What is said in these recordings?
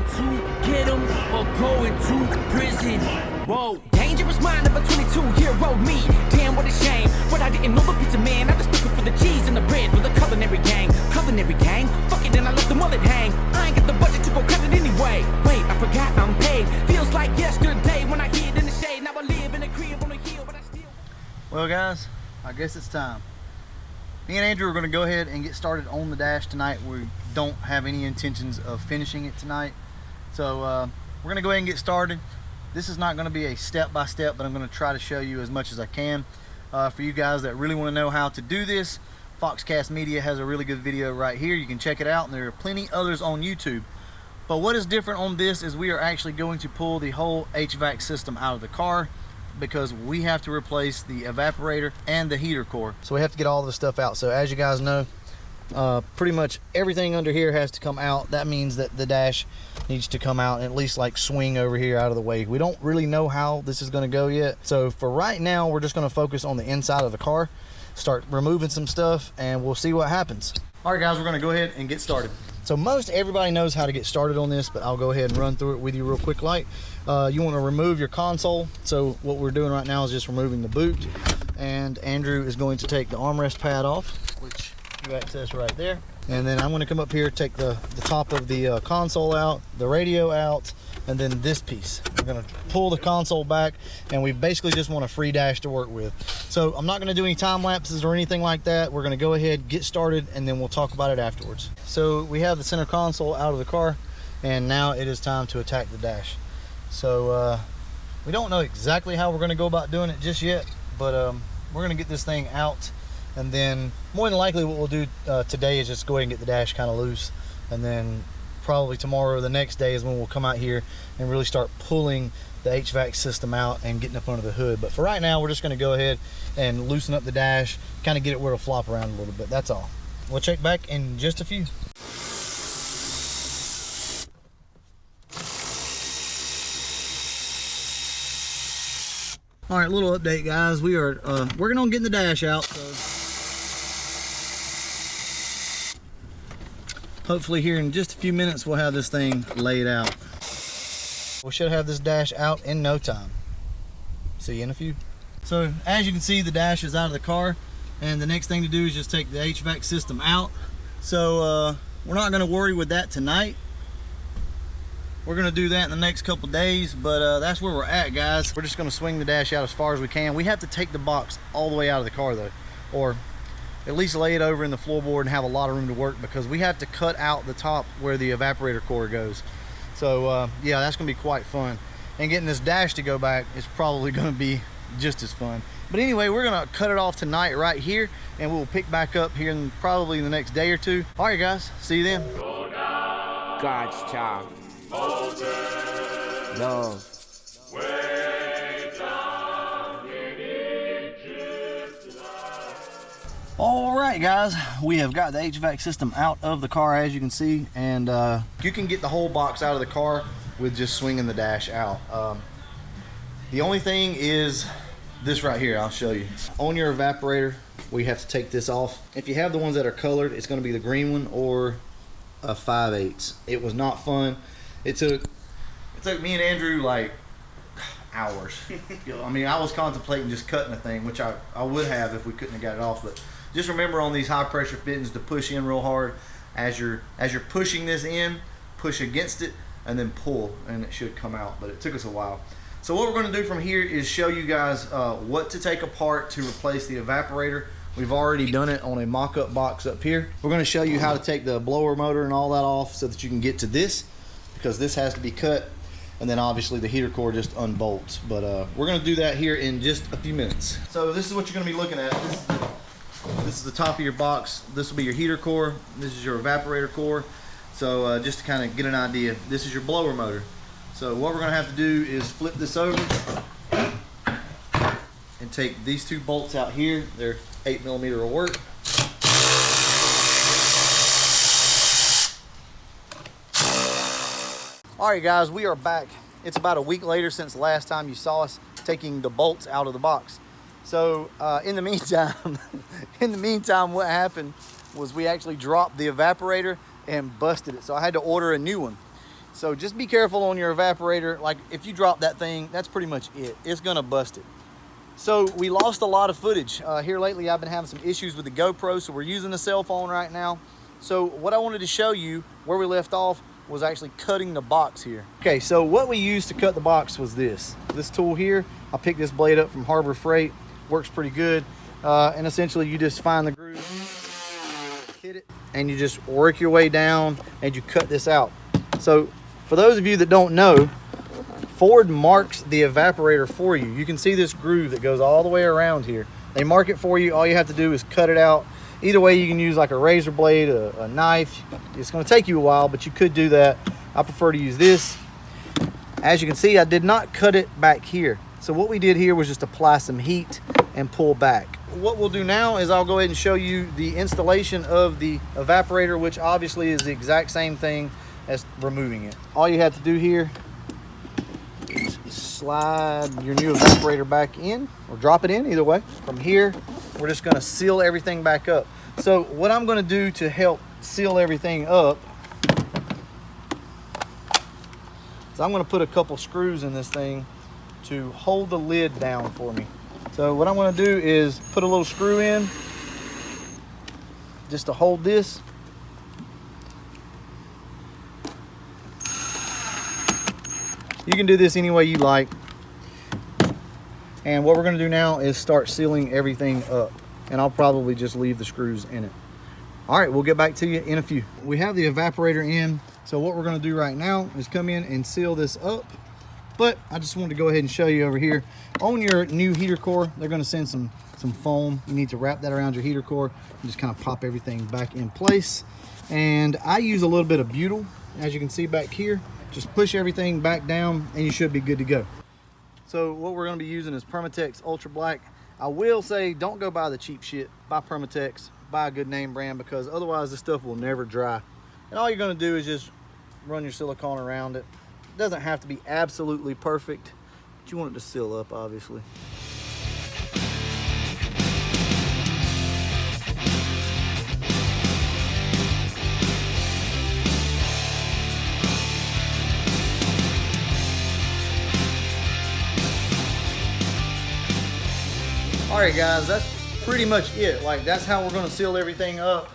going to get him or going to prison. Whoa, dangerous mind of a 22-year-old me. Damn, what a shame. But I didn't know the pizza man. I just looking for the cheese and the bread for the culinary gang. Culinary gang? Fuck it, then I let the mullet hang. I ain't got the budget to go cut it anyway. Wait, I forgot I'm paid. Feels like yesterday when I hid in the shade. Now I live in a crib on a hill, but I still... Well, guys, I guess it's time. Me and Andrew are going to go ahead and get started on the dash tonight. We don't have any intentions of finishing it tonight. So we're going to go ahead and get started. This is not going to be a step-by-step, but I'm going to try to show you as much as I can. For you guys that really want to know how to do this, Foxcast Media has a really good video right here. You can check it out, and there are plenty others on YouTube. But what is different on this is we are actually going to pull the whole HVAC system out of the car, because we have to replace the evaporator and the heater core. So we have to get all this stuff out. So as you guys know, pretty much everything under here has to come out. That means that the dash needs to come out and at least like swing over here out of the way. We don't really know how this is going to go yet. So for right now, we're just going to focus on the inside of the car, start removing some stuff, and we'll see what happens. All right, guys, we're going to go ahead and get started. So most everybody knows how to get started on this, but I'll go ahead and run through it with you real quick. You want to remove your console. So what we're doing right now is just removing the boot, and Andrew is going to take the armrest pad off, which you access right there. And then I'm going to come up here, take the top of the console out, the radio out, and then this piece. We're going to pull the console back, and we basically just want a free dash to work with. So I'm not going to do any time lapses or anything like that. We're going to go ahead, get started, and then we'll talk about it afterwards. So we have the center console out of the car, and now it is time to attack the dash. So we don't know exactly how we're going to go about doing it just yet, but we're going to get this thing out. And then more than likely what we'll do today is just go ahead and get the dash kind of loose, and then probably tomorrow or the next day is when we'll come out here and really start pulling the HVAC system out and getting up under the hood. But for right now, we're just going to go ahead and loosen up the dash, kind of get it where it'll flop around a little bit. That's all. We'll check back in just a few. All right, little update, guys. We are working on getting the dash out, so hopefully here in just a few minutes we'll have this thing laid out. We should have this dash out in no time. See you in a few. So as you can see, the dash is out of the car, and the next thing to do is just take the HVAC system out. So we're not going to worry with that tonight. We're going to do that in the next couple days, but that's where we're at, guys. We're just going to swing the dash out as far as we can. We have to take the box all the way out of the car though, or at least lay it over in the floorboard and have a lot of room to work, because we have to cut out the top where the evaporator core goes. So yeah, that's going to be quite fun. And getting this dash to go back is probably going to be just as fun. But anyway, we're going to cut it off tonight right here, and we'll pick back up here in probably in the next day or two. All right, guys, see you then. God's child. Love. All right, guys, we have got the HVAC system out of the car, as you can see, and you can get the whole box out of the car with just swinging the dash out. The only thing is this right here. I'll show you. On your evaporator, we have to take this off. If you have the ones that are colored, it's going to be the green one or a 5/8. It was not fun. It took me and Andrew like hours. I mean, I was contemplating just cutting the thing, which I would have if we couldn't have got it off. But just remember on these high pressure fittings to push in real hard. As you're pushing this in, push against it and then pull, and it should come out. But it took us a while. So what we're going to do from here is show you guys what to take apart to replace the evaporator. We've already done it on a mock-up box up here. We're going to show you how to take the blower motor and all that off so that you can get to this, because this has to be cut, and then obviously the heater core just unbolts. But we're going to do that here in just a few minutes. So this is what you're going to be looking at. This is the top of your box. This will be your heater core. This is your evaporator core. So just to kind of get an idea, this is your blower motor. So what we're going to have to do is flip this over and take these two bolts out here. They're 8mm of work. Alright guys, we are back. It's about a week later since the last time you saw us taking the bolts out of the box. So in the meantime, what happened was we actually dropped the evaporator and busted it. So I had to order a new one. So just be careful on your evaporator. Like if you drop that thing, that's pretty much it. It's gonna bust it. So we lost a lot of footage. Here lately I've been having some issues with the GoPro, so we're using the cell phone right now. So what I wanted to show you where we left off was actually cutting the box here. Okay, so what we used to cut the box was this tool here. I picked this blade up from Harbor Freight, works pretty good. And essentially you just find the groove, hit it, and you just work your way down and you cut this out. So for those of you that don't know, Ford marks the evaporator for you. You can see this groove that goes all the way around here. They mark it for you. All you have to do is cut it out. Either way, you can use like a razor blade, a knife. It's going to take you a while, but you could do that. I prefer to use this. As you can see, I did not cut it back here. So what we did here was just apply some heat and pull back. What we'll do now is I'll go ahead and show you the installation of the evaporator, which obviously is the exact same thing as removing it. All you have to do here is slide your new evaporator back in, or drop it in, either way. From here, we're just gonna seal everything back up. So what I'm gonna do to help seal everything up is I'm gonna put a couple screws in this thing to hold the lid down for me. So what I'm gonna do is put a little screw in just to hold this. You can do this any way you like. And what we're gonna do now is start sealing everything up. And I'll probably just leave the screws in it. All right, we'll get back to you in a few. We have the evaporator in. So what we're gonna do right now is come in and seal this up. But I just wanted to go ahead and show you over here. On your new heater core, they're gonna send some foam. You need to wrap that around your heater core and just kind of pop everything back in place. And I use a little bit of butyl, as you can see back here. Just push everything back down and you should be good to go. So what we're gonna be using is Permatex Ultra Black. I will say, don't go buy the cheap shit. Buy Permatex, buy a good name brand, because otherwise this stuff will never dry. And all you're gonna do is just run your silicone around it. It doesn't have to be absolutely perfect, but you want it to seal up, obviously. All right, guys, that's pretty much it. Like, that's how we're gonna seal everything up.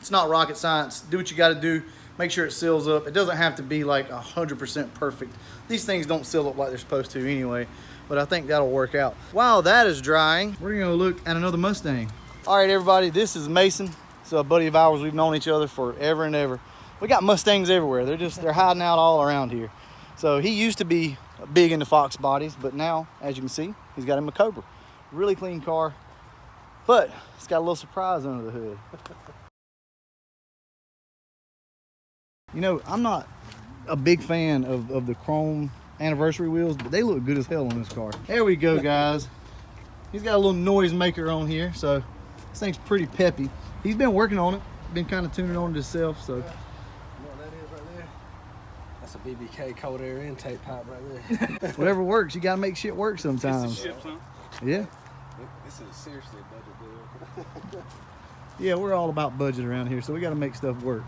It's not rocket science. Do what you gotta do. Make sure it seals up. It doesn't have to be like 100% perfect. These things don't seal up like they're supposed to anyway, but I think that'll work out. While that is drying, we're gonna look at another Mustang. All right, everybody, this is Mason. It's a buddy of ours. We've known each other forever and ever. We got Mustangs everywhere. They're hiding out all around here. So he used to be big into Foxbodies, but now, as you can see, he's got him a Cobra. Really clean car, but it's got a little surprise under the hood. You know, I'm not a big fan of the chrome anniversary wheels, but they look good as hell on this car. There we go, guys. He's got a little noise maker on here, so this thing's pretty peppy. He's been working on it, been kind of tuning on it himself, so. You know what that is right there? That's a BBK cold air intake pipe right there. Whatever works, you gotta make shit work sometimes. It's a ship, huh? Yeah. This is seriously a budget deal. Yeah, we're all about budget around here, so we gotta make stuff work.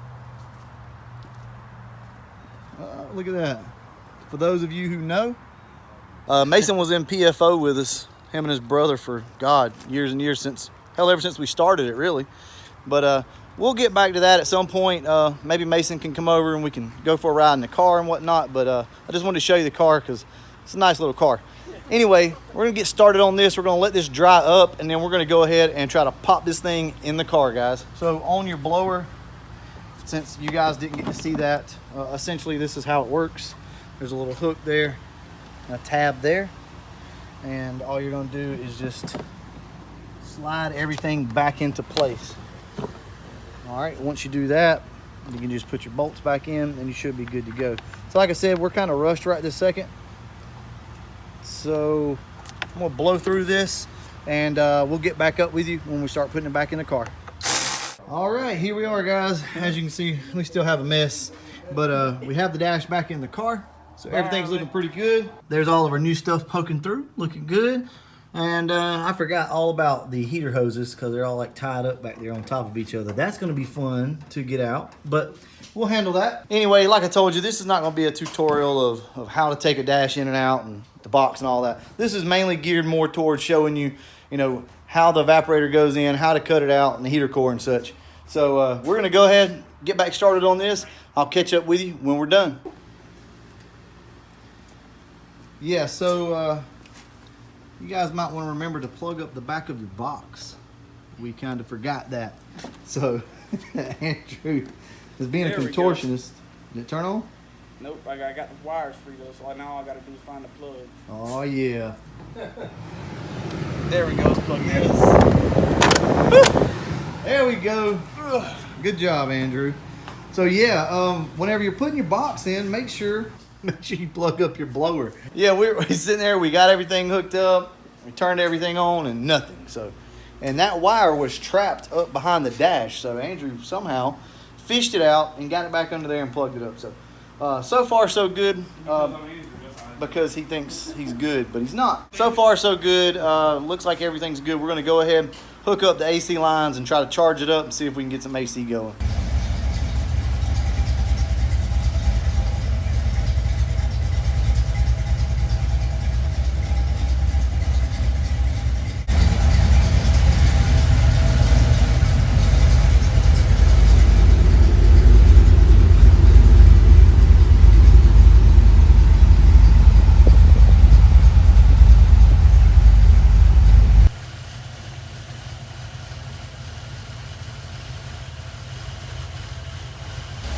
Look at that. For those of you who know, Mason was in PFO with us, him and his brother, for God, years and years, since ever since we started it, really. But we'll get back to that at some point. Maybe Mason can come over and we can go for a ride in the car and whatnot. But I just wanted to show you the car because it's a nice little car. Anyway, we're gonna get started on this. We're gonna let this dry up, and then we're gonna go ahead and try to pop this thing in the car, guys. So on your blower, since you guys didn't get to see that, essentially this is how it works. There's a little hook there, and a tab there, and all you're gonna do is just slide everything back into place. All right, once you do that, you can just put your bolts back in and you should be good to go. So like I said, we're kind of rushed right this second. So I'm gonna blow through this and we'll get back up with you when we start putting it back in the car. All right, here we are, guys. As you can see, we still have a mess, but we have the dash back in the car. So everything's looking pretty good. There's all of our new stuff poking through, looking good. And I forgot all about the heater hoses because they're all like tied up back there on top of each other. That's going to be fun to get out, but we'll handle that. Anyway, like I told you, this is not going to be a tutorial of how to take a dash in and out and the box and all that. This is mainly geared more towards showing you, you know, how the evaporator goes in, how to cut it out, and the heater core and such. So we're going to go ahead and get back started on this. I'll catch up with you when we're done. Yeah, so you guys might want to remember to plug up the back of your box. We kind of forgot that. So Andrew is being a contortionist. Did it turn on? Nope, I got the wires free though, so now all I gotta do is find the plug. Oh yeah. There we go, it's plugged in. There we go. Good job, Andrew. So yeah, whenever you're putting your box in, make sure you plug up your blower. Yeah, we're sitting there, we got everything hooked up, we turned everything on and nothing. So, and that wire was trapped up behind the dash. So Andrew somehow fished it out and got it back under there and plugged it up. So, so far so good. Because he thinks he's good, but he's not. So far so good. Looks like everything's good. We're gonna go ahead, hook up the AC lines and try to charge it up and see if we can get some AC going.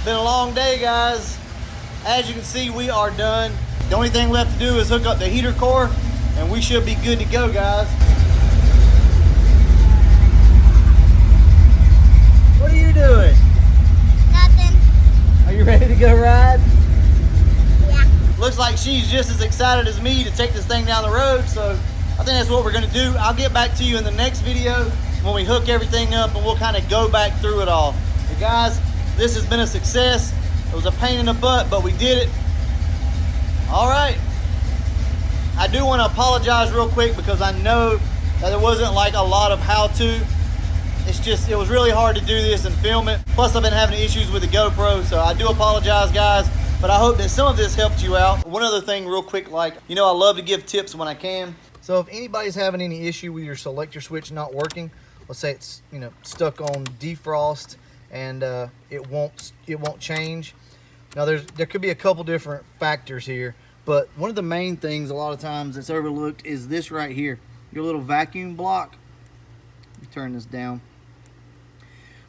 Been a long day, guys. As you can see, we are done. The only thing left to do is hook up the heater core and we should be good to go, guys. What are you doing? Nothing. Are you ready to go ride? Yeah. Looks like she's just as excited as me to take this thing down the road, so I think that's what we're gonna do. I'll get back to you in the next video when we hook everything up and we'll kind of go back through it all. But guys, this has been a success. It was a pain in the butt, but we did it. All right. I do want to apologize real quick because I know that there wasn't like a lot of how-to. It's just, it was really hard to do this and film it. Plus, I've been having issues with the GoPro, so I do apologize, guys. But I hope that some of this helped you out. One other thing real quick, like, you know, I love to give tips when I can. So if anybody's having any issue with your selector switch not working, let's say it's, you know, stuck on defrost, and it won't change. Now there could be a couple different factors here, but one of the main things a lot of times that's overlooked is this right here, your little vacuum block. Let me turn this down.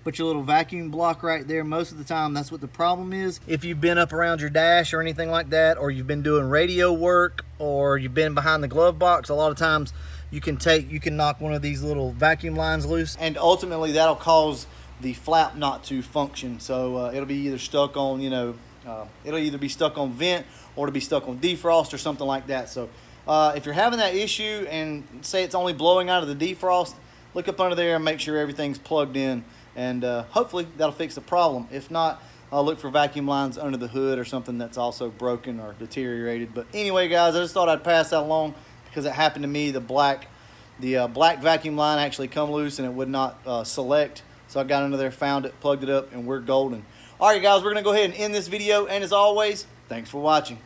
But your little vacuum block right there, most of the time that's what the problem is. If you've been up around your dash or anything like that, or you've been doing radio work, or you've been behind the glove box, a lot of times you can knock one of these little vacuum lines loose, and ultimately that'll cause the flap not to function. So it'll be either stuck on, you know, it'll either be stuck on vent or it'll be stuck on defrost or something like that. So if you're having that issue and say it's only blowing out of the defrost, look up under there and make sure everything's plugged in, and hopefully that'll fix the problem. If not, look for vacuum lines under the hood or something that's also broken or deteriorated. But anyway, guys, I just thought I'd pass that along because it happened to me. The black vacuum line actually come loose and it would not select. So I got under there, found it, plugged it up, and we're golden. All right, guys, we're going to go ahead and end this video. And as always, thanks for watching.